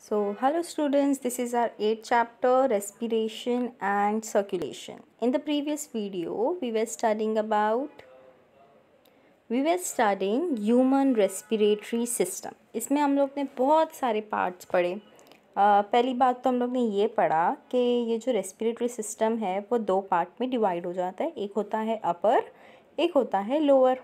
Hello students, this is our 8th chapter, respiration and circulation. In the previous video, we were studying human respiratory system. इसमें हम लोग ने बहुत सारे parts पढ़े. पहली बात तो हम लोग ने ये पढ़ा कि ये जो रेस्पिरेटरी सिस्टम है वो दो पार्ट में डिवाइड हो जाता है. एक होता है अपर, एक होता है लोअर.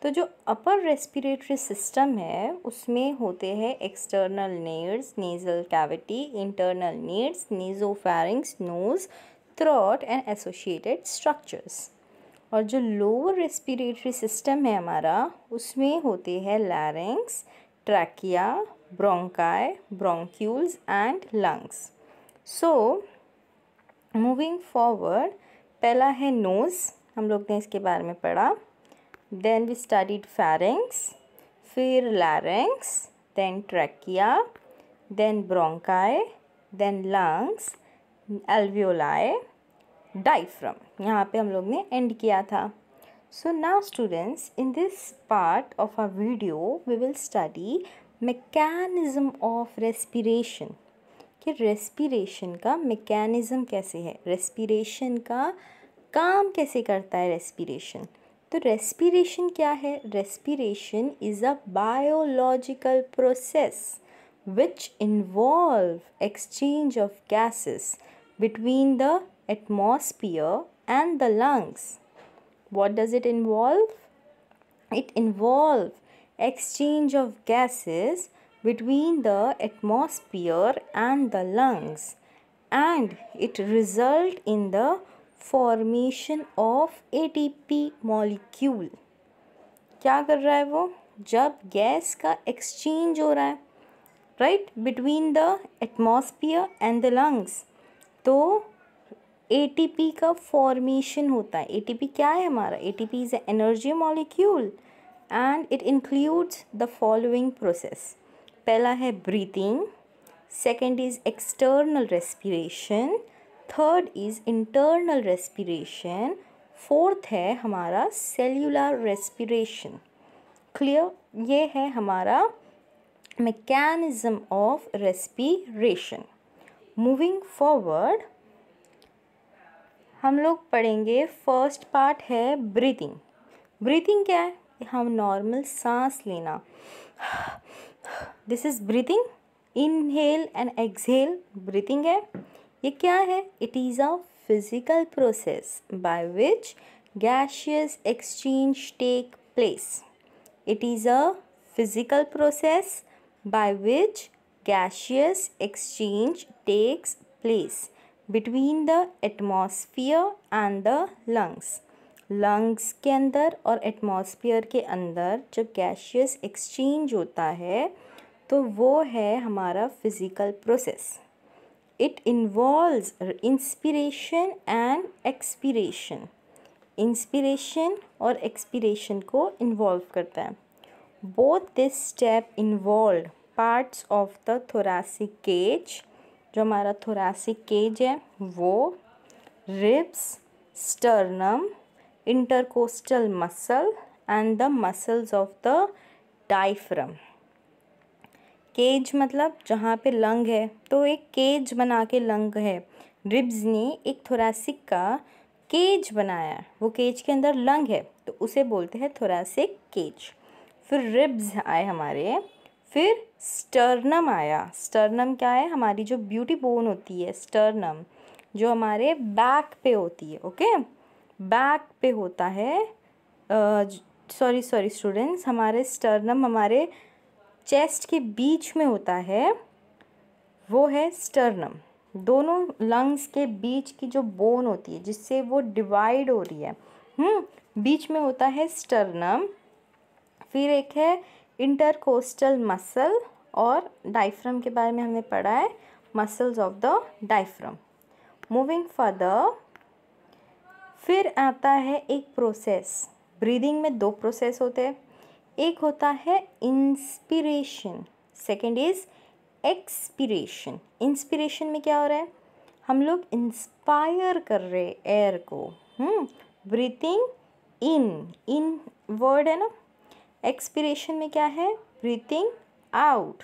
तो जो अपर रेस्पिरेटरी सिस्टम है उसमें होते हैं external nares, nasal cavity, internal nares, nasopharynx, nose, throat and associated structures. और जो लोअर रेस्पिरेटरी सिस्टम है हमारा उसमें होते हैं larynx, trachea, bronchi, bronchioles and lungs. So moving forward, पहला है नोज़. हम लोग ने इसके बारे में पढ़ा. Then we studied pharynx, फिर larynx, then trachea, then bronchi, then lungs, alveoli, diaphragm. यहाँ पे हम लोग ने end किया था. So now students, in this part of our video, we will study mechanism of respiration. कि respiration का mechanism कैसे है, respiration का काम कैसे करता है respiration. तो रेस्पिरेशन क्या है? Respiration is a biological process which involve exchange of gases between the atmosphere and the lungs. What does it involve? It involve exchange of gases between the atmosphere and the lungs, and it result in the formation of ATP molecule. क्या कर रहा है वो? जब gas का exchange हो रहा है right between the atmosphere and the lungs, तो ATP का फॉर्मेशन होता है. ATP क्या है हमारा? ATP is a energy molecule and it includes the following process. पहला है breathing, second is external respiration, third is internal respiration, fourth है हमारा cellular respiration. Clear? ये है हमारा mechanism of respiration. Moving forward, हम लोग पढ़ेंगे फर्स्ट पार्ट है breathing. breathing क्या है? हम नॉर्मल सांस लेना. This is breathing. Inhale and exhale breathing है. ये क्या है? It is a physical process by which gaseous exchange take place. It is a physical process by which gaseous exchange takes place between the atmosphere and the lungs. Lungs के अंदर और atmosphere के अंदर जब गैसियस एक्सचेंज होता है तो वो है हमारा physical process. It involves inspiration and expiration. Inspiration और एक्सपीरेशन को इन्वॉल्व करता है. Both this step involve parts of the thoracic cage. जो हमारा थोरैसिक केज है वो ribs, sternum, intercostal muscle and the muscles of the diaphragm. Cage मतलब जहाँ पे लंग है, तो एक केज बना के लंग है. रिब्स ने एक थोरैसिक का केज बनाया, वो केज के अंदर लंग है तो उसे बोलते हैं थोरैसिक केज. फिर रिब्स आए हमारे, फिर स्टर्नम आया. स्टर्नम क्या है? हमारी जो ब्यूटी बोन होती है स्टर्नम, जो हमारे बैक पे होती है. ओके, बैक पे होता है. सॉरी स्टूडेंट्स, हमारे स्टर्नम हमारे चेस्ट के बीच में होता है, वो है स्टर्नम. दोनों लंग्स के बीच की जो बोन होती है जिससे वो डिवाइड हो रही है, बीच में होता है स्टर्नम. फिर एक है इंटरकोस्टल मसल, और डायफ्राम के बारे में हमने पढ़ा है, muscles of the diaphragm. Moving further, फिर आता है एक प्रोसेस. ब्रीदिंग में दो प्रोसेस होते हैं. एक होता है inspiration, second is expiration. Inspiration में क्या हो रहा है? हम लोग इंस्पायर कर रहे हैं एयर को. ब्रीथिंग इन वर्ड है ना. एक्सपिरेशन में क्या है? Breathing out.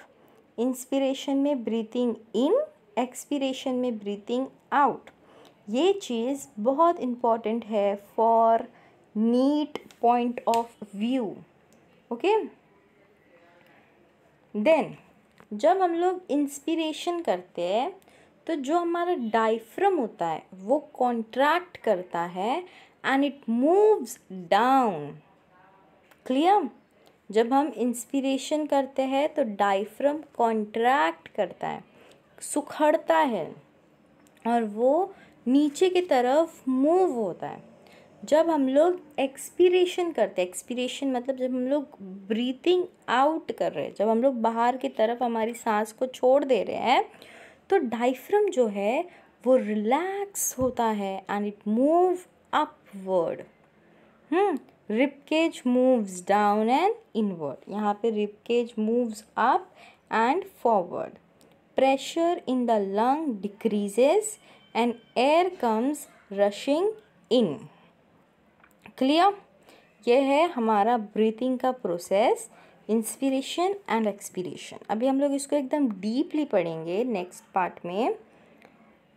इंस्पिरेशन में ब्रीथिंग इन, एक्सपिरेशन में ब्रीथिंग आउट। ये चीज़ बहुत इम्पॉर्टेंट है for NEET point of view. Okay, then जब हम लोग इंस्पिरेशन करते हैं तो जो हमारा डायफ्रम होता है वो कॉन्ट्रैक्ट करता है and it moves down. Clear? जब हम इंस्पिरेशन करते हैं तो डायफ्रम कॉन्ट्रैक्ट करता है, सुखड़ता है और वो नीचे की तरफ मूव होता है। जब हम लोग एक्सपीरेशन करते हैं, एक्सपीरेशन मतलब जब हम लोग ब्रीथिंग आउट कर रहे हैं, जब हम लोग बाहर की तरफ हमारी सांस को छोड़ दे रहे हैं, तो डायफ्रम जो है वो रिलैक्स होता है and it move upward. Rib cage moves down and inward. यहाँ पे rib cage moves up and forward. Pressure in the lung decreases and air comes rushing in. Clear? यह है हमारा ब्रीथिंग का प्रोसेस, इंस्पिरेशन एंड एक्सपीरेशन। अभी हम लोग इसको एकदम डीपली पढ़ेंगे नेक्स्ट पार्ट में।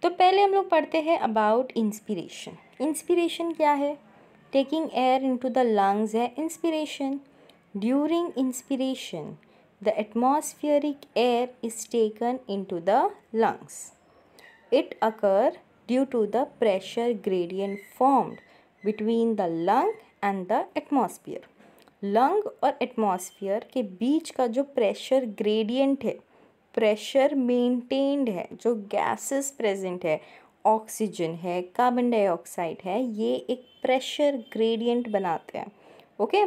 तो पहले हम लोग पढ़ते हैं अबाउट इंस्पिरेशन। इंस्पिरेशन क्या है? Taking air into the lungs है inspiration. During inspiration the atmospheric air is taken into the lungs. It occur due to the pressure gradient formed between the lung and the atmosphere. Lung और atmosphere के बीच का जो pressure gradient है, pressure maintained है, जो gases present है, oxygen है, कार्बन डाइऑक्साइड है, ये एक प्रेशर ग्रेडियंट बनाते हैं। ओके,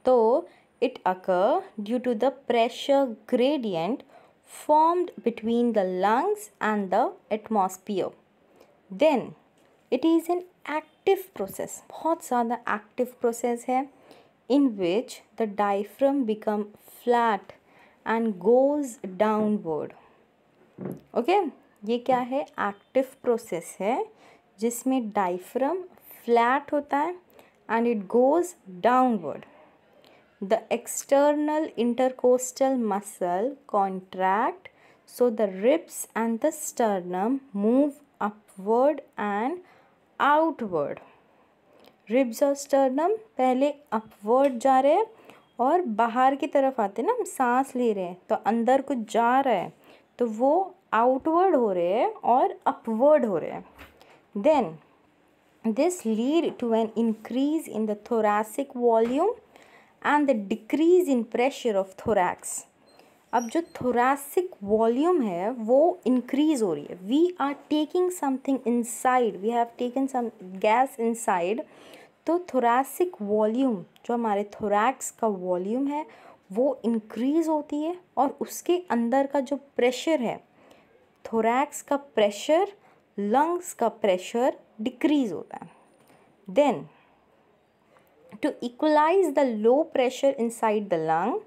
तो it occur due to the pressure gradient formed between the lungs and the atmosphere. Then it is an active process, बहुत ज़्यादा active process है, in which the diaphragm become flat and goes downward. Okay, ये क्या है? Active process है जिसमें diaphragm flat होता है and it goes downward. The external intercostal muscle contract, so the ribs and the sternum move upward and outward. Ribs और sternum पहले upward जा रहे हैं और बाहर की तरफ आते हैं ना, हम सांस ले रहे हैं तो अंदर कुछ जा रहा है तो वो outward हो रहे हैं और upward हो रहे हैं. Then this lead to an increase in the thoracic volume and the decrease in pressure of thorax. अब जो thoracic volume है वो increase हो रही है. We are taking something inside, we have taken some gas inside. तो thoracic volume जो हमारे thorax का volume है वो increase होती है और उसके अंदर का जो pressure है, thorax का pressure, lungs का pressure decrease होता है. Then to equalize the low pressure inside the lung,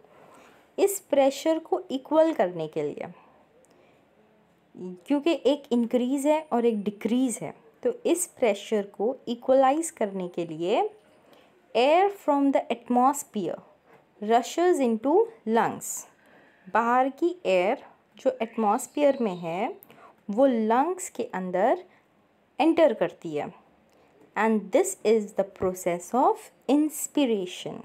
इस प्रेशर को इक्वल करने के लिए, क्योंकि एक इंक्रीज है और एक डिक्रीज है, तो इस प्रेशर को इक्वलाइज करने के लिए air from the atmosphere rashes into lungs. बाहर की एयर जो एटमॉस्फियर में है वो लंग्स के अंदर एंटर करती है. And this is the process of inspiration.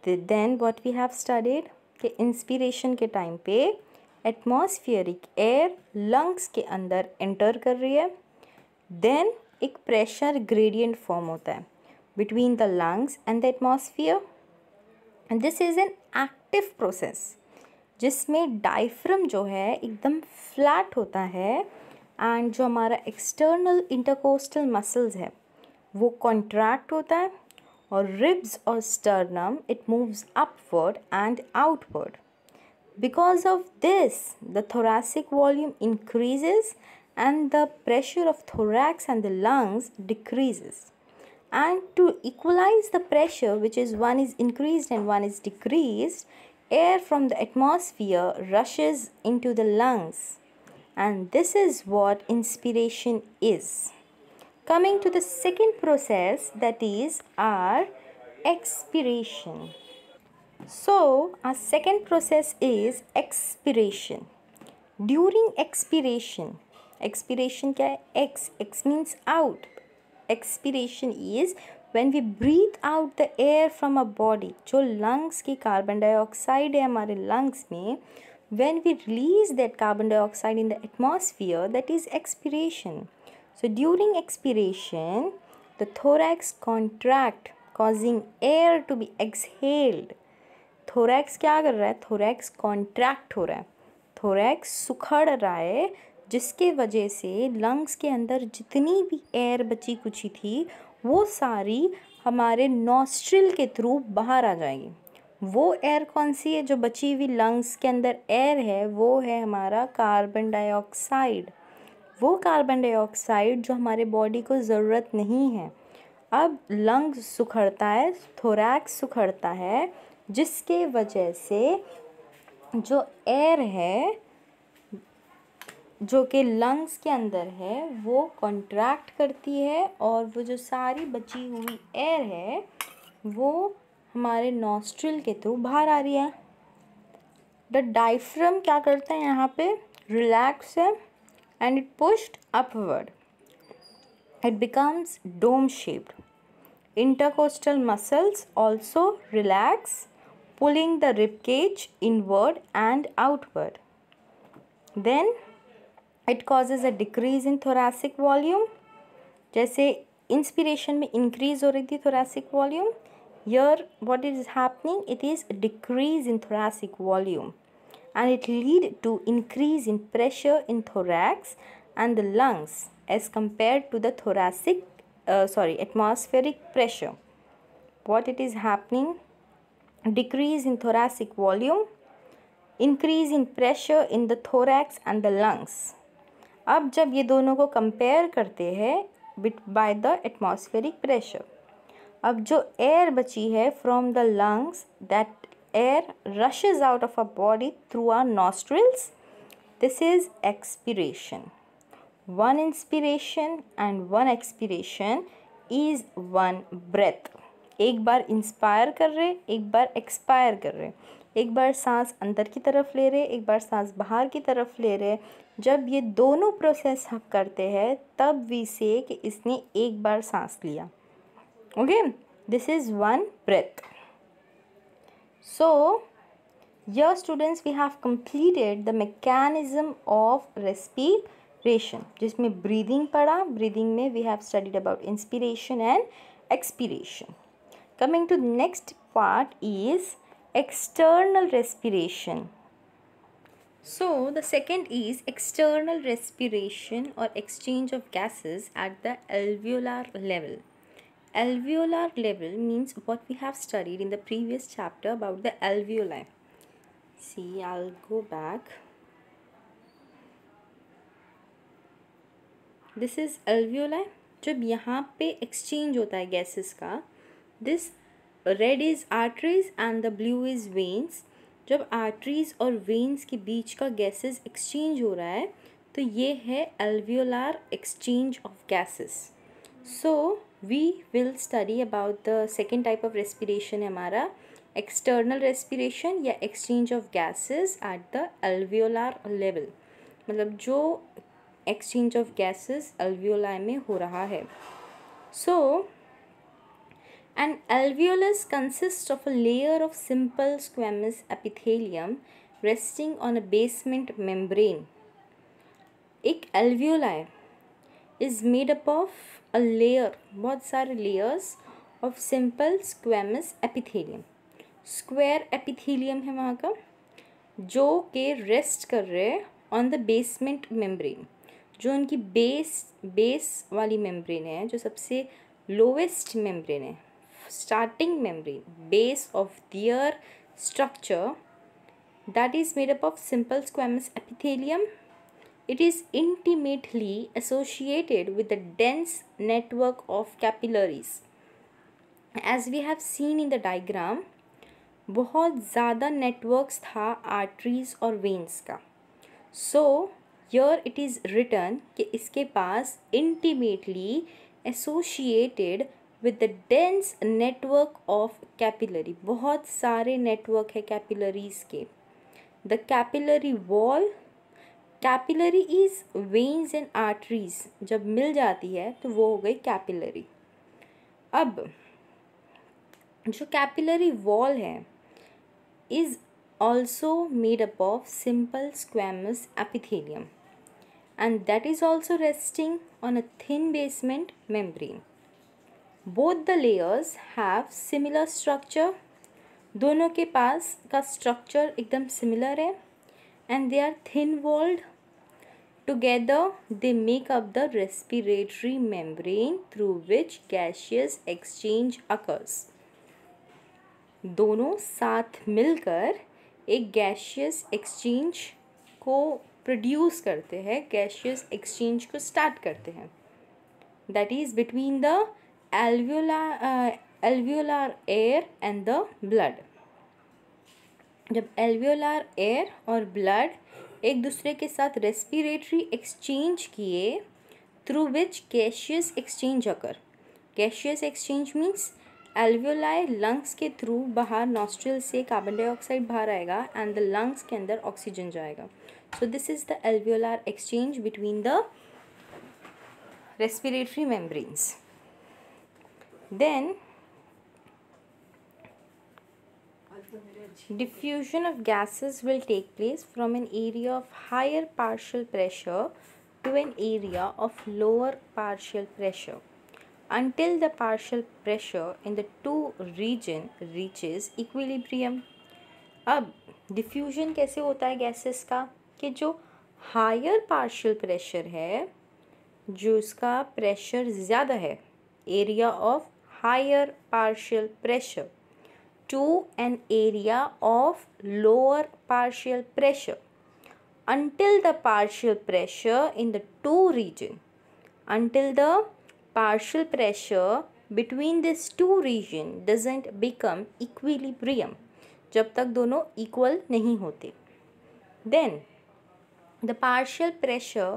Then what we have studied कि inspiration के टाइम पे atmospheric air lungs के अंदर enter कर रही है. Then एक pressure gradient form होता है between the lungs and the atmosphere. And this is an active process जिसमें diaphragm जो है एकदम flat होता है एंड जो हमारा एक्सटर्नल इंटरकोस्टल मसल्स है वो कॉन्ट्रैक्ट होता है और रिब्स और sternum it moves upward and outward. Because of this the thoracic volume increases and the pressure of thorax and the lungs decreases. And to equalize the pressure, which is one is increased and one is decreased, air from the atmosphere rushes into the lungs. And this is what inspiration is. Coming to the second process, that is our expiration. So our second process is expiration. During expiration, expiration क्या है? X means out. Expiration is when we breathe out the air from our body. जो lungs की carbon dioxide है हमारे lungs में, when we release that carbon dioxide in the atmosphere, that is expiration. So during expiration, the thorax contract, causing air to be exhaled. Thorax क्या कर रहा है? Thorax contract हो रहा है, थोरैक्स सुखड़ रहा है, जिसके वजह से लंग्स के अंदर जितनी भी एयर बची कुची थी वो सारी हमारे नॉस्ट्रिल के थ्रू बाहर आ जाएगी। वो एयर कौन सी है? जो बची हुई लंग्स के अंदर एयर है वो है हमारा कार्बन डाइऑक्साइड। वो कार्बन डाइऑक्साइड जो हमारे बॉडी को ज़रूरत नहीं है। अब लंग्स सुखड़ता है, थोरैक्स सुखड़ता है, जिसके वजह से जो एयर है जो कि लंग्स के अंदर है वो कॉन्ट्रैक्ट करती है और वो जो सारी बची हुई एयर है वो हमारे नॉस्ट्रिल के थ्रू बाहर आ रही है। द डायफ्राम क्या करता है? यहाँ पे रिलैक्स है and it pushed upward, it becomes dome shaped. Intercostal muscles also relax, pulling the rib cage inward and outward. Then it causes a decrease in thoracic volume. जैसे इंस्पिरेशन में increase हो रही थी thoracic volume, here what is happening? It is a decrease in thoracic volume and it lead to increase in pressure in thorax and the lungs as compared to the atmospheric pressure. What it is happening? Decrease in thoracic volume, increase in pressure in the thorax and the lungs. अब जब ये दोनों को compare करते हैं by the atmospheric pressure, अब जो air बची है from the lungs, that air rushes out of a body through our nostrils, this is expiration. One inspiration and one expiration is one breath. एक बार इंस्पायर कर रहे, एक बार एक्सपायर कर रहे, एक बार सांस अंदर की तरफ ले रहे, एक बार सांस बाहर की तरफ ले रहे. जब ये दोनों प्रोसेस हम करते हैं तब वी से कि इसने एक बार सांस लिया. Okay, this is one breath. So here students we have completed the mechanism of respiration, जिसमें ब्रीदिंग पढ़ा. ब्रीदिंग में we have studied about inspiration and expiration. Coming to next part is external respiration. So the second is external respiration or exchange of gases at the alveolar level. Alveolar level means what we have studied in the previous chapter about the alveoli. See, I'll go back. This is alveoli. जब यहाँ पे exchange होता है gases का, this red is arteries and the blue is veins. जब arteries और veins के बीच का गैसेस एक्सचेंज हो रहा है तो ये है alveolar exchange of gases. So we will study about the second type of respiration. हमारा एक्सटर्नल रेस्पिरेशन या exchange of gases at the alveolar level, मतलब जो exchange of gases alveoli में हो रहा है. So an alveolus consists of a layer of simple squamous epithelium resting on a basement membrane. एक alveoli is made up of a layer, बहुत सारे layers of simple squamous epithelium. Square epithelium है वहाँ का, जो के रेस्ट कर रहे हैं ऑन द बेसमेंट मेम्ब्रेन. जो उनकी बेस वाली मेम्ब्रेन है, जो सबसे लोवेस्ट मेम्ब्रेन है, starting membrane, base of their structure, that is made up of simple squamous epithelium. It is intimately associated with the dense network of capillaries. As we have seen in the diagram, बहुत ज़्यादा networks था arteries और veins का. सो here it is written कि इसके पास intimately associated with the dense network of capillary, बहुत सारे network है कैपिलरीज के। The capillary wall, capillary is veins and arteries, जब मिल जाती है तो वो हो गई कैपिलरी। अब जो कैपिलरी वॉल है is also made up of simple squamous epithelium, and that is also resting on a thin basement membrane. Both the layers have similar structure, दोनों के पास का स्ट्रक्चर एकदम सिमिलर है, and they are thin walled. Together they make up the respiratory membrane through which gaseous exchange occurs. दोनों साथ मिलकर एक gaseous exchange को प्रोड्यूस करते हैं, गैशियस एक्सचेंज को स्टार्ट करते हैं, that is between the alveolar air and the blood. जब एल्वियोलार एयर और ब्लड एक दूसरे के साथ रेस्पिरेटरी एक्सचेंज किए, through which gaseous exchange occur. Gaseous exchange means alveoli lungs के थ्रू बाहर नॉस्ट्रिल से कार्बन डाइऑक्साइड बाहर आएगा एंड द लंग्स के अंदर ऑक्सीजन जाएगा। So this is the alveolar exchange between the respiratory membranes. Then diffusion of gases will take place from an area of higher partial pressure to an area of lower partial pressure until the partial pressure in the two region reaches equilibrium. अब diffusion कैसे होता है gases का, कि जो higher partial pressure है, जो उसका प्रेशर ज़्यादा है, area of higher partial pressure to an area of lower partial pressure until the partial pressure in the two region, until the partial pressure between these two region doesn't become equilibrium, जब तक दोनों equal नहीं होते। Then the partial pressure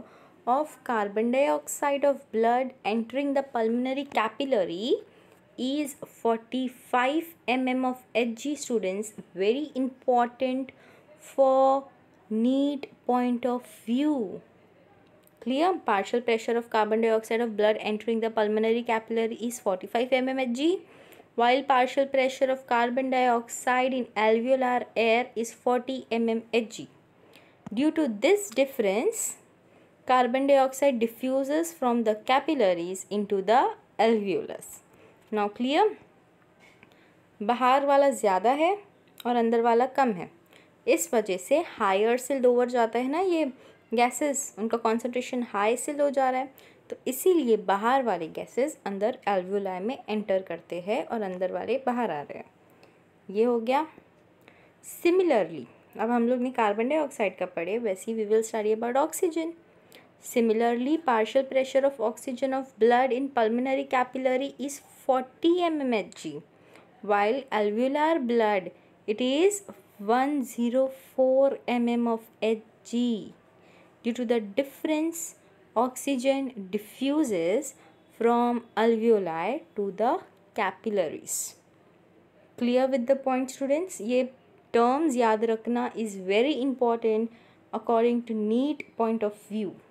of carbon dioxide of blood entering the pulmonary capillary is 45 mm of Hg, students, very important for NEET point of view. Clear? Partial pressure of carbon dioxide of blood entering the pulmonary capillary is 45 mm Hg, while partial pressure of carbon dioxide in alveolar air is 40 mm Hg. Due to this difference, carbon dioxide diffuses from the capillaries into the alveolus. Now clear? बाहर वाला ज़्यादा है और अंदर वाला कम है, इस वजह से हायर से लोअर जाता है ना, ये गैसेस उनका कॉन्सेंट्रेशन हाई से लो जा रहा है, तो इसीलिए बाहर वाले गैसेस अंदर एल्वियोलाई में एंटर करते हैं और अंदर वाले बाहर आ रहे हैं। ये हो गया। सिमिलरली अब हम लोग ने कार्बन डाइऑक्साइड का पढ़े, वैसे ही we will study about oxygen. Similarly, partial pressure of oxygen of blood in pulmonary capillary is 40 mm Hg, while alveolar blood it is 104 mm of Hg. Due to the difference, oxygen diffuses from alveoli to the capillaries. Clear with the point, students? ये terms याद रखना is very important according to NEET point of view.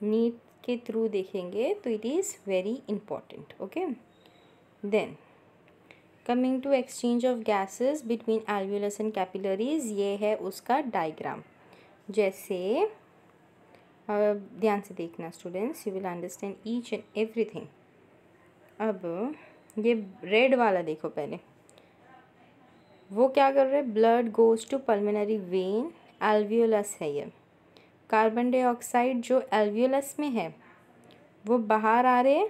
NEET के through देखेंगे तो it is very important. Okay, then coming to exchange of gases between alveolus and capillaries, ये है उसका diagram. जैसे ध्यान से देखना students, you will understand each and everything. अब ये रेड वाला देखो, पहले वो क्या कर रहे हैं, blood goes to pulmonary vein, alveolus है ये। कार्बन डाइऑक्साइड जो एल्वियोलस में है वो बाहर आ रहे हैं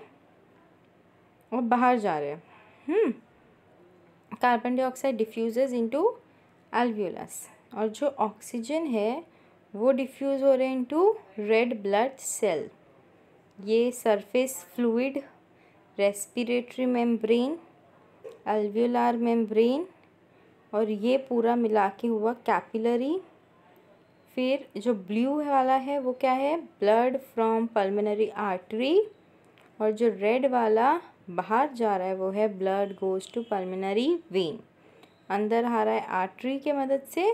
और बाहर जा रहे हैं। Carbon dioxide diffuses into alveolus, और जो ऑक्सीजन है वो डिफ्यूज़ हो रहे हैं इनटू रेड ब्लड सेल। ये surface fluid, respiratory membrane, alveolar membrane, और ये पूरा मिला के हुआ कैपिलरी, फिर जो ब्लू वाला है वो क्या है, ब्लड फ्रॉम पल्मोनरी आर्टरी, और जो रेड वाला बाहर जा रहा है वो है blood goes to pulmonary vein. अंदर आ रहा है आर्टरी के मदद से,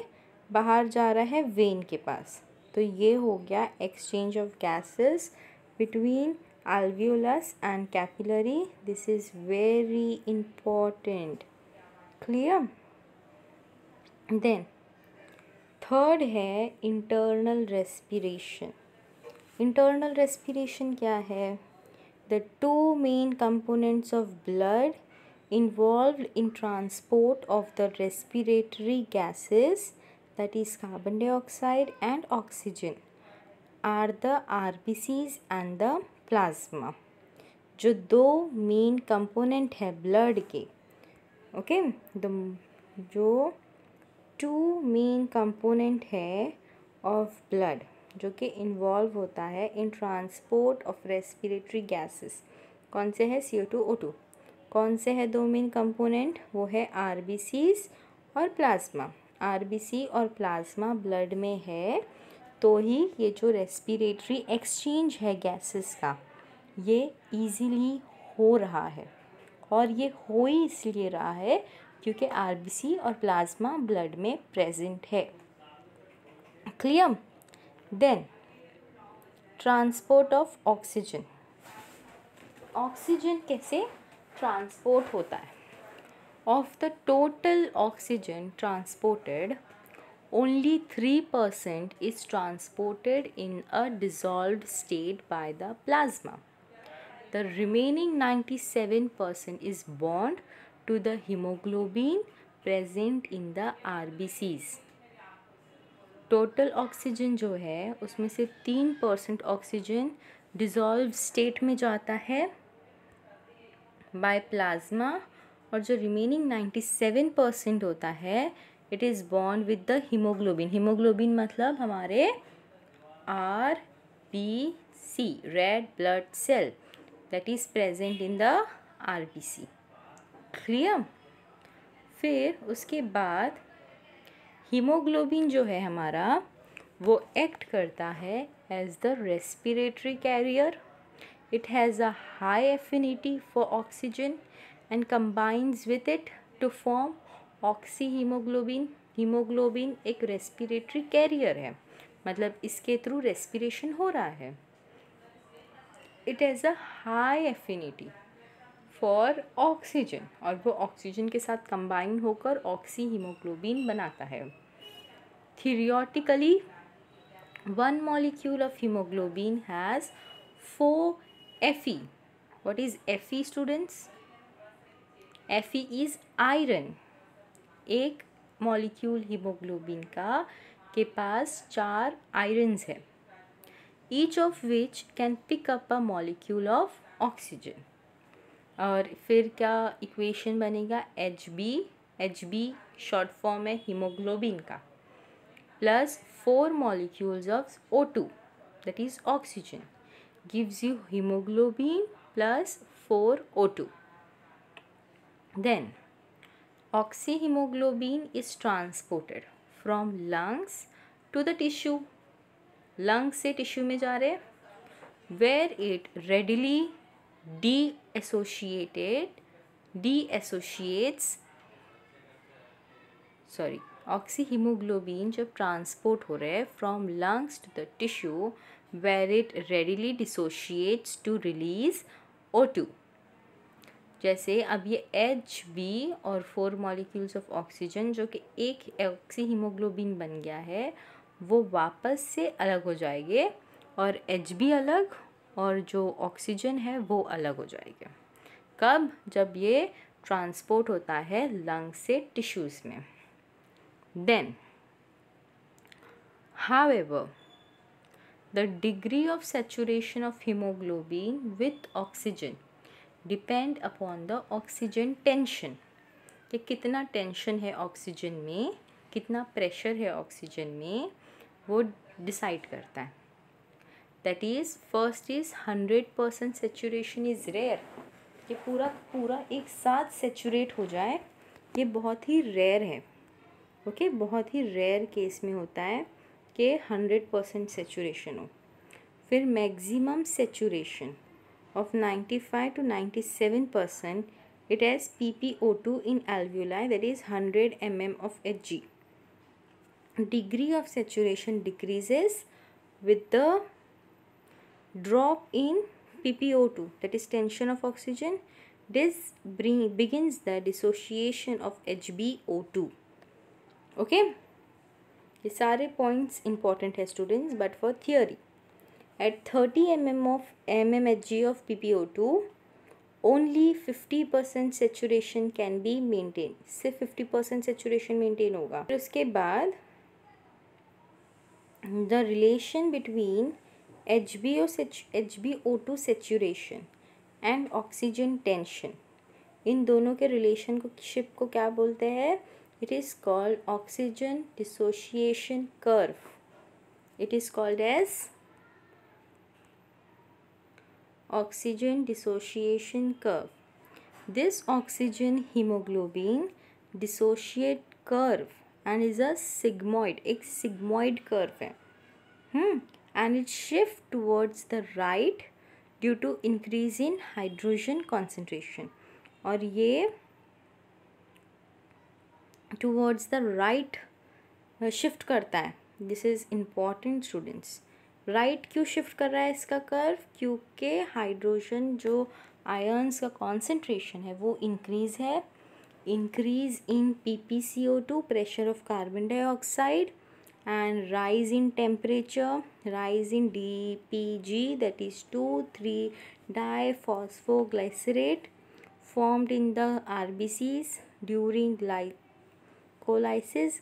बाहर जा रहा है वेन के पास। तो ये हो गया exchange of gases between alveolus and capillary. This is very important. Clear? Then third है internal respiration. Internal respiration क्या है? The two main components of blood involved in transport of the respiratory gases, that is carbon dioxide and oxygen, are the RBCs and the plasma. जो दो main component है blood के, okay, जो to main component है of blood जो कि involve होता है इन ट्रांसपोर्ट ऑफ रेस्पिरेटरी गैसेस, कौन से है, CO2 O2। कौन से है दो मेन कंपोनेंट, वो है RBCs और प्लाज्मा। RBC और प्लाज्मा ब्लड में है तो ही ये जो रेस्पिरेटरी एक्सचेंज है गैसेस का ये इजीली हो रहा है, और ये हो ही इसलिए रहा है क्योंकि RBC और प्लाज्मा ब्लड में प्रेजेंट है। Clear? Then transport of oxygen. Oxygen कैसे ट्रांसपोर्ट होता है? Of the total oxygen transported, only 3% is transported in a dissolved state by the plasma. The remaining 97% is bound to the hemoglobin present in the RBCs. Total oxygen जो है उसमें से 3% oxygen dissolve state में जाता है by plasma, और जो remaining 97% होता है it is bond with the hemoglobin. Hemoglobin मतलब हमारे RBC, red blood cell, that is present in the RBC। Clear? फिर उसके बाद हीमोग्लोबिन जो है हमारा वो एक्ट करता है as the respiratory carrier. It has a high affinity for oxygen and combines with it to form oxyhemoglobin. Hemoglobin एक रेस्पिरेटरी कैरियर है, मतलब इसके थ्रू रेस्पिरेशन हो रहा है। It has a high affinity for oxygen, और वो oxygen के साथ कंबाइन होकर ऑक्सी हीमोग्लोबिन बनाता है। Theoretically 1 molecule of hemoglobin has 4 Fe. What is Fe, students? Fe is iron. एक मॉलिक्यूल हीमोग्लोबिन का के पास 4 आयरन्स है, each of which can pick up a molecule of oxygen. और फिर क्या इक्वेशन बनेगा, Hb शॉर्ट फॉर्म है हीमोग्लोबिन का, plus 4 molecules of O2 that is oxygen gives you hemoglobin plus 4 O2। Then oxyhemoglobin is transported from lungs to the tissue. lungs से tissue में जा रहे, where it readily oxyhemoglobin जब transport हो रहे हैं from lungs to the tissue where it readily dissociates to release O2। जैसे अब ये Hb और 4 मॉलिक्यूल्स ऑफ ऑक्सीजन जो कि एक ऑक्सी हीमोग्लोबिन बन गया है वो वापस से अलग हो जाएंगे, और Hb अलग और जो ऑक्सीजन है वो अलग हो जाएगा। कब? जब ये ट्रांसपोर्ट होता है लंग से टिश्यूज़ में। Then however the degree of saturation of hemoglobin with oxygen depend upon the oxygen tension, कि कितना टेंशन है ऑक्सीजन में, कितना प्रेशर है ऑक्सीजन में, वो डिसाइड करता है। That is first is 100% saturation is rare, कि पूरा एक साथ सेचुरेट हो जाए ये बहुत ही रेयर है। ओके, बहुत ही रेयर केस में होता है के 100% सेचुरेशन हो। फिर maximum saturation of 95 to 97%, it has PPO2 in alveoli, that is 100 mm of Hg. Degree of saturation decreases with the drop in PPO2, that is tension of oxygen. This begins the dissociation of HbO2. Okay, ये सारे points important है students, but for theory. At 30 mmHg of PPO2, only 50% saturation can be maintained. सिर्फ 50% saturation maintain होगा। फिर उसके बाद the relation between HbO2 saturation and oxygen tension, इन दोनों के relation को शिप को क्या बोलते हैं? It is called oxygen dissociation curve. It is called as oxygen dissociation curve. This oxygen hemoglobin dissociate curve and is a sigmoid, एक sigmoid curve है, and it shift towards the right due to increase in hydrogen concentration, और ये towards the right shift करता है. This is important students. Right क्यों shift कर रहा है इसका कर्व? क्योंकि हाइड्रोजन जो आयन्स का कॉन्सेंट्रेशन है वो इंक्रीज़ है. Increase in PpCO2, pressure of carbon dioxide, and rise in temperature, rise in DPG, that is two three diphosphoglycerate formed in the RBCs during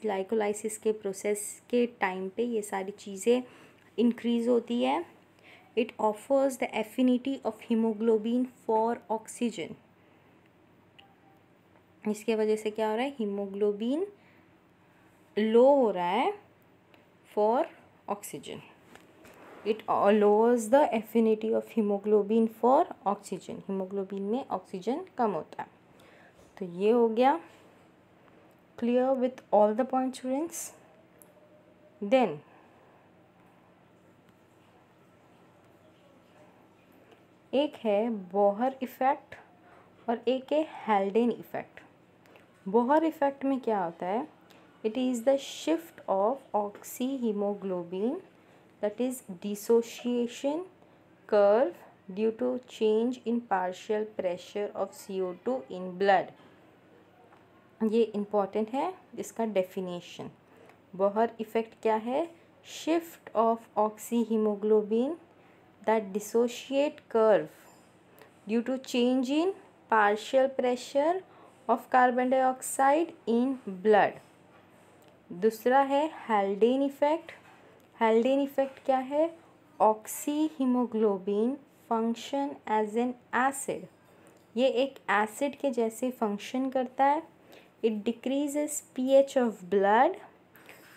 glycolysis के प्रोसेस के टाइम पे ये सारी चीज़ें इंक्रीज़ होती है. It offers the affinity of haemoglobin for oxygen. इसके वजह से क्या हो रहा है? हीमोग्लोबिन लो हो रहा है for oxygen. It lowers the affinity of haemoglobin for oxygen. Hemoglobin में ऑक्सीजन कम होता है. तो ये हो गया clear with all the point students. Then एक है बोहर इफ़ेक्ट और एक है हेल्डेन इफ़ेक्ट. बोहर इफ़ेक्ट में क्या होता है? It is the shift of oxyhemoglobin, that is dissociation curve due to change in partial pressure of CO2 in blood. ये इम्पॉर्टेंट है इसका डेफिनेशन. बोहर इफ़ेक्ट क्या है? Shift of oxyhemoglobin that dissociate curve due to change in partial pressure of carbon dioxide in blood. दूसरा है हेल्डेन effect. हेल्डेन effect क्या है? Oxyhemoglobin function as an acid. ये एक एसिड के जैसे फंक्शन करता है. It decreases pH of blood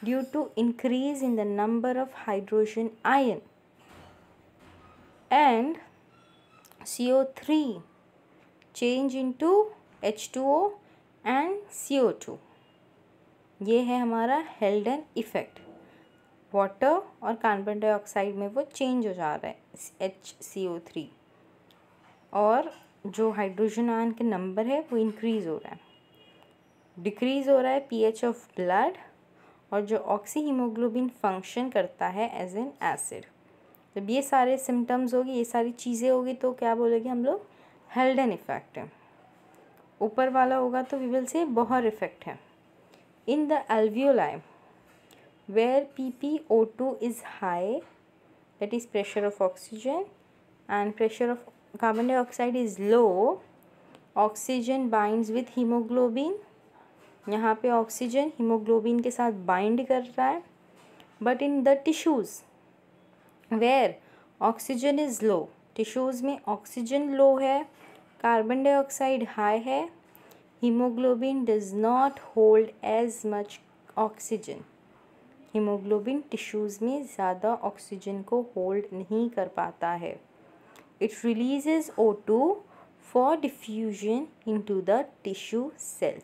due to increase in the number of hydrogen ion, and CO3 change into H2O and CO2. ये है हमारा हेल्डेन इफ़ेक्ट. वाटर और कार्बन डाइऑक्साइड में वो चेंज हो जा रहा है HCO3, और जो हाइड्रोजन आयन के नंबर है वो इंक्रीज़ हो रहा है. डिक्रीज़ हो रहा है pH ऑफ ब्लड, और जो ऑक्सी हीमोग्लोबिन फंक्शन करता है एज एन एसिड. जब ये सारे सिम्टम्स होगी, ये सारी चीज़ें होगी, तो क्या बोलेंगे हम लोग? हेल्डेन इफ़ेक्ट है. ऊपर वाला होगा तो we will say Bohr effect है. In the alveoli where PPO2 is high, that is pressure of oxygen, and pressure of carbon dioxide is low, oxygen binds with hemoglobin. यहाँ पे ऑक्सीजन हीमोग्लोबिन के साथ बाइंड कर रहा है. But in the tissues where oxygen is low, tissues में oxygen low है, carbon dioxide high है, hemoglobin does not hold as much oxygen. Hemoglobin tissues में ज़्यादा ऑक्सीजन को होल्ड नहीं कर पाता है. It releases O2 for diffusion into the tissue cell.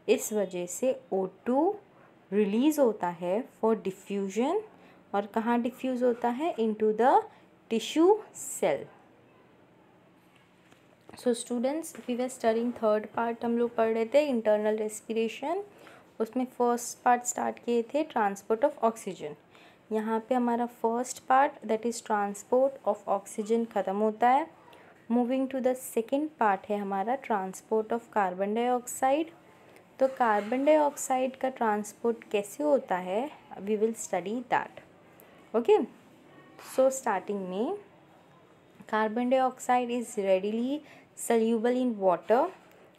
इस वजह से O2 रिलीज़ होता है फॉर डिफ्यूजन और कहाँ डिफ्यूज़ होता है, into the tissue cell. So students, we were studying third part, हम लोग पढ़ रहे थे इंटरनल रेस्पिरेशन। उसमें फर्स्ट पार्ट स्टार्ट किए थे ट्रांसपोर्ट ऑफ ऑक्सीजन। यहाँ पे हमारा first part that is transport of oxygen ख़त्म होता है। Moving to the second part है हमारा ट्रांसपोर्ट ऑफ कार्बन डाइऑक्साइड। तो कार्बन डाइऑक्साइड का ट्रांसपोर्ट कैसे होता है, we will study that. Okay, so starting में carbon dioxide is readily soluble in water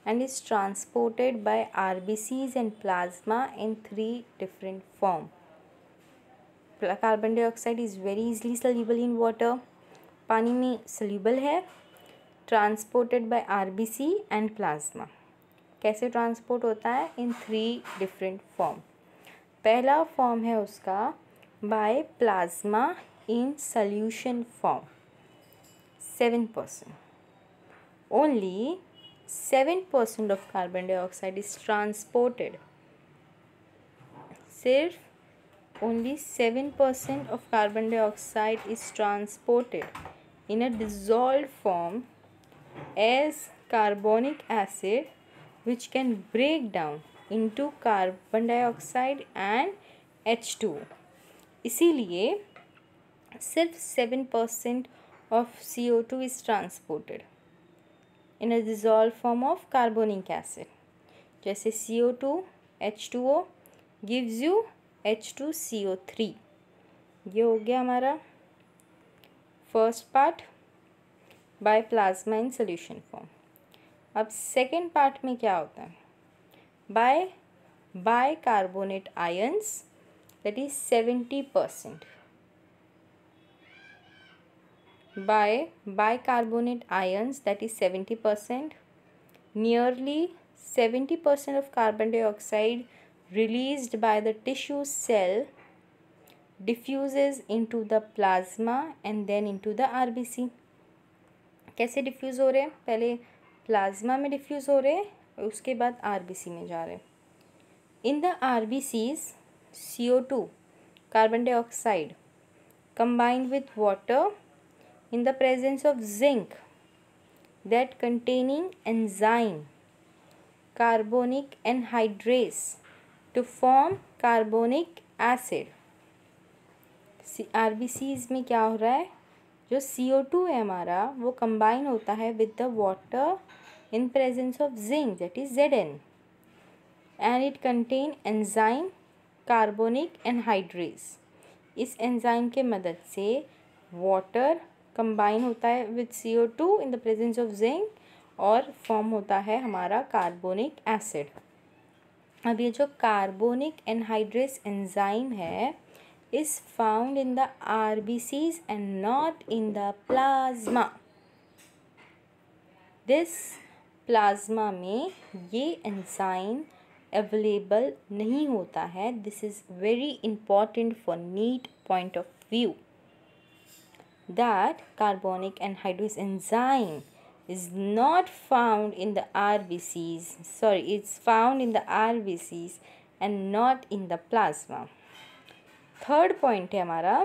and is transported by RBCs and plasma in 3 different forms. Carbon dioxide is very easily soluble in water, पानी में soluble है, transported by RBC and plasma. कैसे transport होता है, in 3 different form. पहला form है उसका by plasma in solution form, 7%. Only 7% of carbon dioxide is transported. सिर्फ only 7% of carbon dioxide is transported in a dissolved form as carbonic acid, which can break down into carbon dioxide and H2O. इसीलिए सिर्फ 7% of CO2 is transported in a dissolved form of carbonic acid. जैसे CO2 H2O gives you H2CO3. ये हो गया हमारा first part by plasma in solution form. अब second part में क्या होता है, bicarbonate ions that is 70%, by bicarbonate ions that is 70%. Nearly 70% of carbon dioxide released by the tissue cell diffuses into the plasma and then into the RBC. कैसे diffuse हो रहे हैं, पहले plasma में डिफ्यूज़ हो रहे हैं, उसके बाद RBC में जा रहे हैं. In the RBCs, CO2 carbon dioxide combined with water in the presence of zinc that containing enzyme carbonic anhydrase to form carbonic acid. RBCs में क्या हो रहा है, जो CO2 है हमारा वो कंबाइन होता है with the water in presence of zinc that is Zn and it contain enzyme carbonic anhydrase. इस एंजाइम के मदद से वाटर कंबाइन होता है with CO2 in the presence of zinc और फॉर्म होता है हमारा कार्बोनिक एसिड. अब ये जो कार्बोनिक एनहाइड्रेस एंजाइम है is found in the RBCs and not in the plasma. This plasma में ये एंजाइम अवेलेबल नहीं होता है. This is very important for NEET point of view that carbonic anhydrase enzyme is not found in the RBCs. It's found in the RBCs and not in the plasma. Third point है हमारा,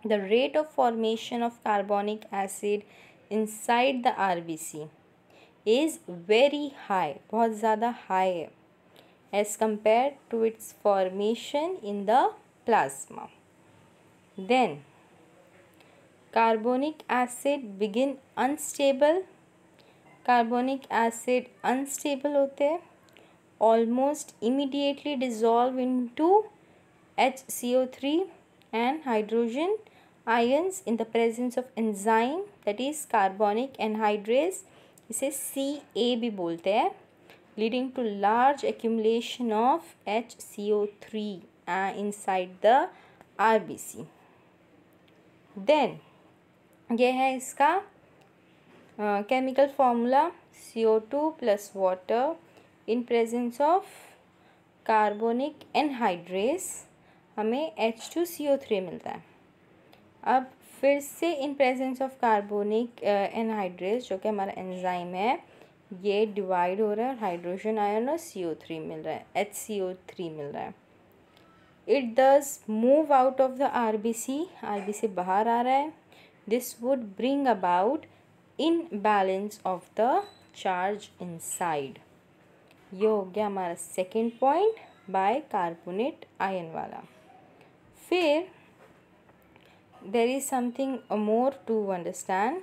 the rate of formation of carbonic acid inside the RBC is very high, बहुत ज़्यादा high है as compared to its formation in the plasma. Then carbonic acid begin unstable. Carbonic acid unstable होते हैं, almost immediately dissolve into HCO3 and hydrogen ions in the presence of enzyme that is carbonic anhydrase, इसे CA भी बोलते हैं, leading to large accumulation of HCO3 inside the RBC. Then ये है इसका chemical formula, CO2 plus water in presence of carbonic anhydrase हमें H2CO3 मिलता है. अब फिर से in presence of carbonic anhydrase जो कि हमारा एंजाइम है ये डिवाइड हो रहा है और हाइड्रोजन आयन और CO3 मिल रहा है, HCO3 मिल रहा है. It does move out of the RBC, RB से बाहर आ रहा है. This would bring about imbalance of the charge inside. ये हो गया हमारा second point bicarbonate ion वाला. फिर there is something more to understand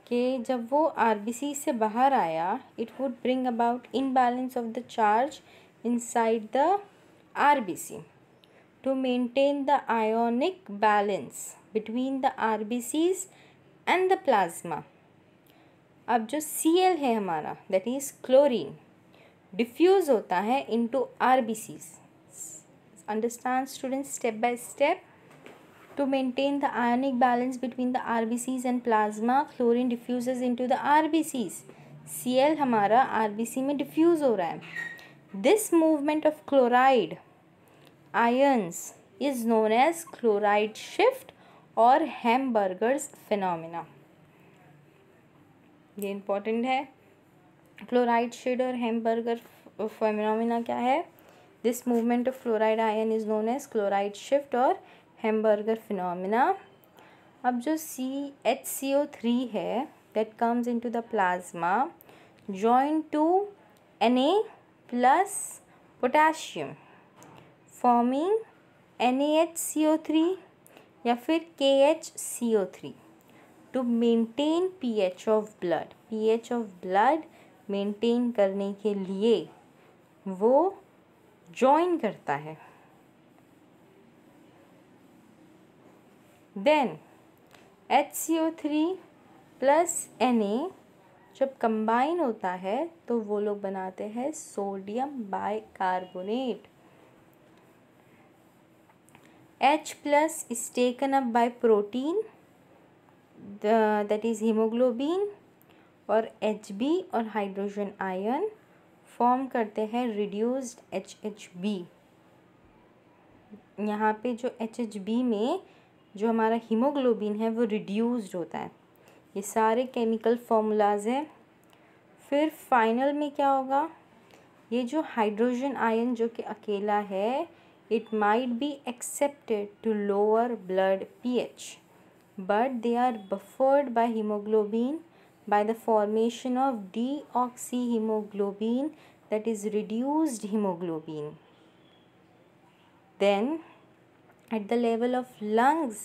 कि जब वो आरबीसी से बाहर आया, it would bring about imbalance of the charge inside the RBC to maintain the ionic balance between the RBCs and the plasma. अब जो Cl है हमारा, दैट इज़ क्लोरीन, डिफ्यूज़ होता है into RBCs. Understand students, step by step. To maintain the ionic balance between the RBCs and plasma, chlorine diffuses into the RBCs. Cl हमारा RBC में diffuse हो रहा है. This movement of chloride ions is known as chloride shift or Hamburger's phenomena. ये important है. Chloride shift और Hamburger phenomena क्या है? This movement of chloride ion is known as chloride shift or Hamburger phenomena. अब जो HCO3 है that comes into the plasma joined to Na plus potassium forming NaHCO3 या फिर KHCO3 to maintain pH of blood. pH of blood maintain करने के लिए वो join करता है. देन HCO3 प्लस Na जब कंबाइन होता है तो वो लोग बनाते हैं sodium bicarbonate. H plus is taken up by protein, that is haemoglobin, और Hb और हाइड्रोजन आयन फॉर्म करते हैं रिड्यूस्ड HHB. यहाँ पे जो HHB में जो हमारा हीमोग्लोबिन है वो रिड्यूस्ड होता है. ये सारे केमिकल फॉर्मूलाज हैं. फिर फाइनल में क्या होगा, ये जो हाइड्रोजन आयन जो कि अकेला है, it might be expected to lower blood pH but they are buffered by hemoglobin by the formation of deoxyhemoglobin, that is reduced hemoglobin. Then at the level of lungs,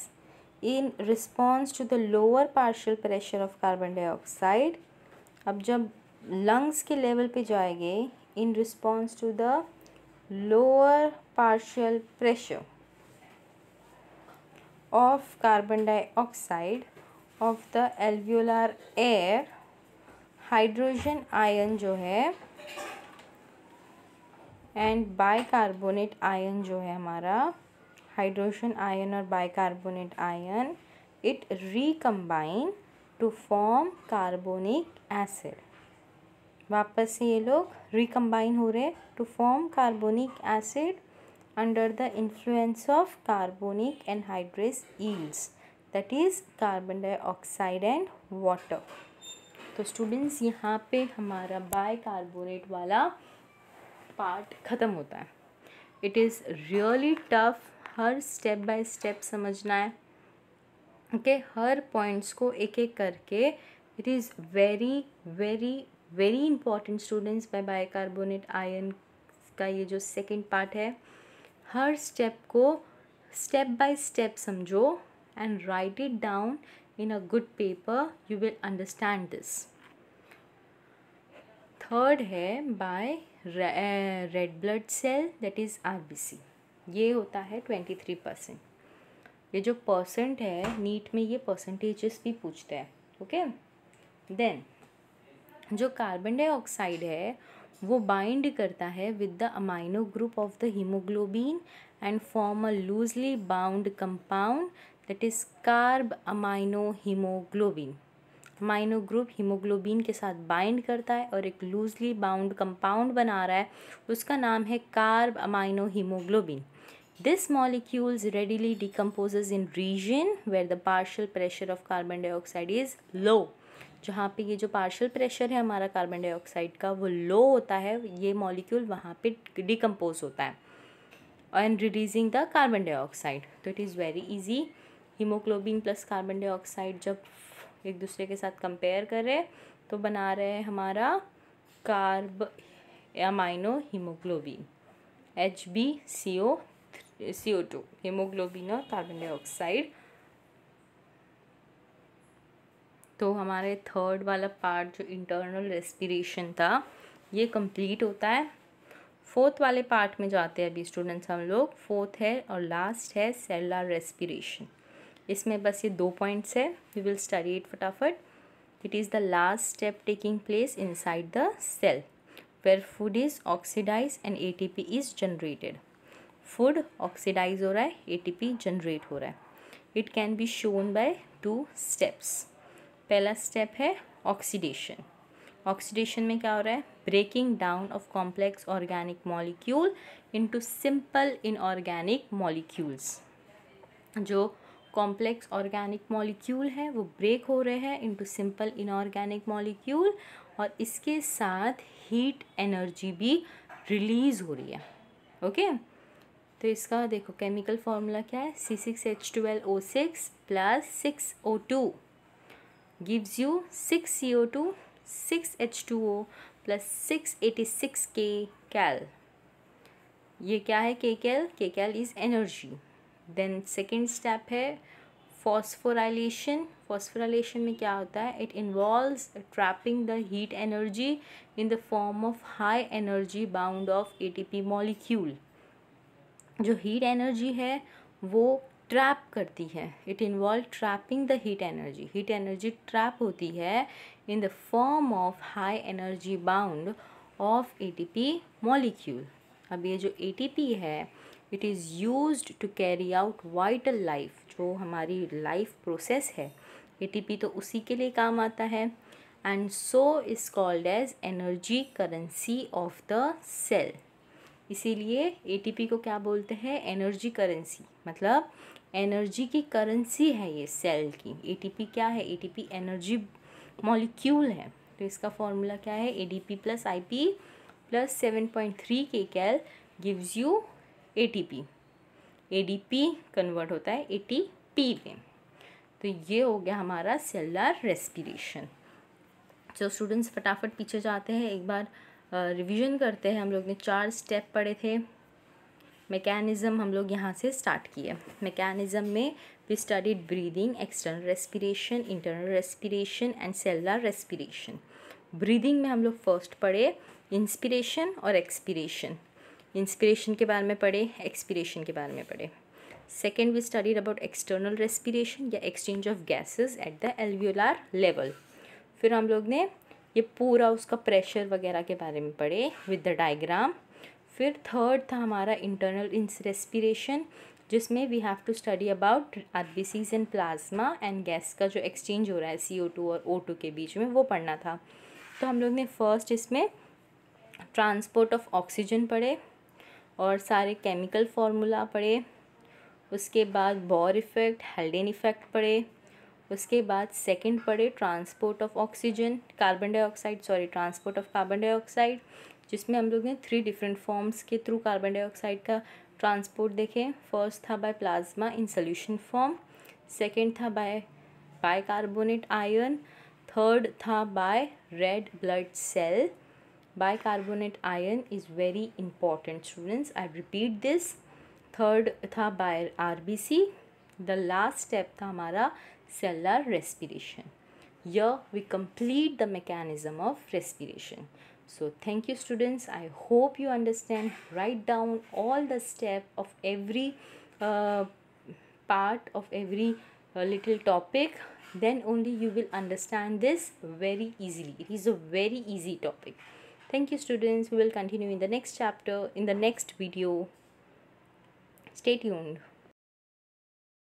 in response to the lower partial pressure of carbon dioxide, अब जब lungs के level पे जाएंगे, in response to the lower partial pressure of carbon dioxide of the alveolar air, hydrogen ion जो है and bicarbonate ion जो है हमारा, हाइड्रोजन आयन और bicarbonate ion, it recombine to form carbonic acid. वापस से ये लोग रिकम्बाइन हो रहे to form carbonic acid under the influence of carbonic anhydrase yields, that is carbon dioxide and water. तो स्टूडेंट्स यहाँ पे हमारा बाइकार्बोनेट वाला पार्ट ख़त्म होता है. इट इज़ रियली टफ, हर स्टेप बाय स्टेप समझना है. ओके, हर पॉइंट्स को एक एक करके. It is very very very important students. Bicarbonate ion का ये जो सेकंड पार्ट है, हर स्टेप को स्टेप बाय स्टेप समझो and write it down in a good paper. You will understand this. Third है by red blood cell, that is RBC. ये होता है 23%. ये जो परसेंट है नीट में, ये परसेंटेजेस भी पूछते हैं. ओके, देन जो कार्बन डाइऑक्साइड है वो बाइंड करता है with the amino group of the haemoglobin and form a loosely bound compound, that is carb amino haemoglobin. Amino group haemoglobin के साथ बाइंड करता है और एक लूजली बाउंड कंपाउंड बना रहा है, उसका नाम है carbaminohemoglobin. This molecules readily decomposes in region where the partial pressure of carbon dioxide is low. जहाँ पे ये जो पार्शियल प्रेशर है हमारा कार्बन डाइऑक्साइड का वो लो होता है, ये मॉलिक्यूल वहाँ पे डिकम्पोज होता है. and releasing the carbon dioxide. तो it is very easy. Haemoglobin plus carbon dioxide जब एक दूसरे के साथ कंपेयर कर रहे हैं तो बना रहे हैं हमारा अमाइनो हीमोग्लोबिन HbCO2 हीमोग्लोबिन और कार्बन डाइऑक्साइड। तो हमारे थर्ड वाला पार्ट जो इंटरनल रेस्पिरेशन था ये कंप्लीट होता है। फोर्थ वाले पार्ट में जाते हैं अभी स्टूडेंट्स हम लोग। फोर्थ है और लास्ट है सेलुलर रेस्पिरेशन। इसमें बस ये 2 पॉइंट्स है, वी विल स्टडी इट फटाफट। It is the last step taking place inside the cell where food is oxidize and ATP is generated. Food oxidize हो रहा है, ATP जनरेट हो रहा है। It can be shown by 2 steps. पहला step है oxidation. Oxidation में क्या हो रहा है? Breaking down of complex organic molecule into simple inorganic molecules. जो कॉम्प्लेक्स ऑर्गेनिक मॉलिक्यूल है वो ब्रेक हो रहे हैं इनटू सिंपल इनऑर्गेनिक मॉलिक्यूल और इसके साथ हीट एनर्जी भी रिलीज़ हो रही है। ओके तो इसका देखो केमिकल फॉर्मूला क्या है? C6H12O6 plus 6O2 gives you 6 CO2 6 H2O plus 686 kcal। ये क्या है? kcal। kcal is energy. Then second step है फॉस्फोराइलेशन। फॉस्फोराइलेशन में क्या होता है? It involves trapping the heat energy in the form of high energy bound of ATP molecule. जो heat energy है वो ट्रैप करती है। It involve trapping the heat energy. Heat energy trap होती है in the form of high energy bound of ATP molecule. अब ये जो ATP है it is used to carry out vital life. जो हमारी लाइफ प्रोसेस है ATP तो उसी के लिए काम आता है। And so is called as energy currency of the cell. इसीलिए ATP को क्या बोलते हैं? Energy currency. मतलब एनर्जी की करेंसी है ये सेल की। ATP क्या है? ATP एनर्जी मॉलिक्यूल है। तो इसका फॉर्मूला क्या है? ADP plus IP plus 7.3 kcal gives you ATP। ADP convert होता है ATP में। तो ये हो गया हमारा सेलुलर रेस्पिरेशन। जो स्टूडेंट्स फटाफट पीछे जाते हैं एक बार रिवीजन करते हैं। हम लोग ने 4 स्टेप पढ़े थे। मैकेनिज़्म हम लोग यहाँ से स्टार्ट किए। मैकेनिज़्म में we studied breathing, external respiration, internal respiration and cellular respiration. Breathing में हम लोग फर्स्ट पढ़े इंस्पिरेशन और एक्सपिरेशन। इंस्पिरेशन के बारे में पढ़े, एक्सपिरेशन के बारे में पढ़े। Second we studied about external respiration या exchange of gases at the alveolar level. फिर हम लोग ने ये पूरा उसका प्रेशर वगैरह के बारे में पढ़े विद द डायग्राम। फिर थर्ड था हमारा इंटरनल रेस्पिरेशन जिसमें we have to study about RBCs and plasma and gas का जो एक्सचेंज हो रहा है CO2 और O2 के बीच में वो पढ़ना था। तो हम लोग ने फर्स्ट इसमें ट्रांसपोर्ट ऑफ ऑक्सीजन पढ़े और सारे केमिकल फार्मूला पढ़े। उसके बाद बॉर इफ़ेक्ट, हेल्डेन इफ़ेक्ट पढ़े। उसके बाद सेकंड पढ़े transport of oxygen, carbon dioxide, transport of carbon dioxide, जिसमें हम लोग ने 3 डिफरेंट फॉर्म्स के थ्रू कार्बन डाइऑक्साइड का ट्रांसपोर्ट देखे। फर्स्ट था by plasma in solution form, second था बाय बाइकार्बोनेट आयन, थर्ड था by red blood cell. Bicarbonate ion is very important students, I repeat this. Third था by RBC। The last step था हमारा cellular respiration. Here we complete the mechanism of respiration. So thank you students. I hope you understand. Write down all the step of every part of every little topic. Then only you will understand this very easily. It is a very easy topic. Thank you students. We will continue in the next chapter, in the next video. Stay tuned.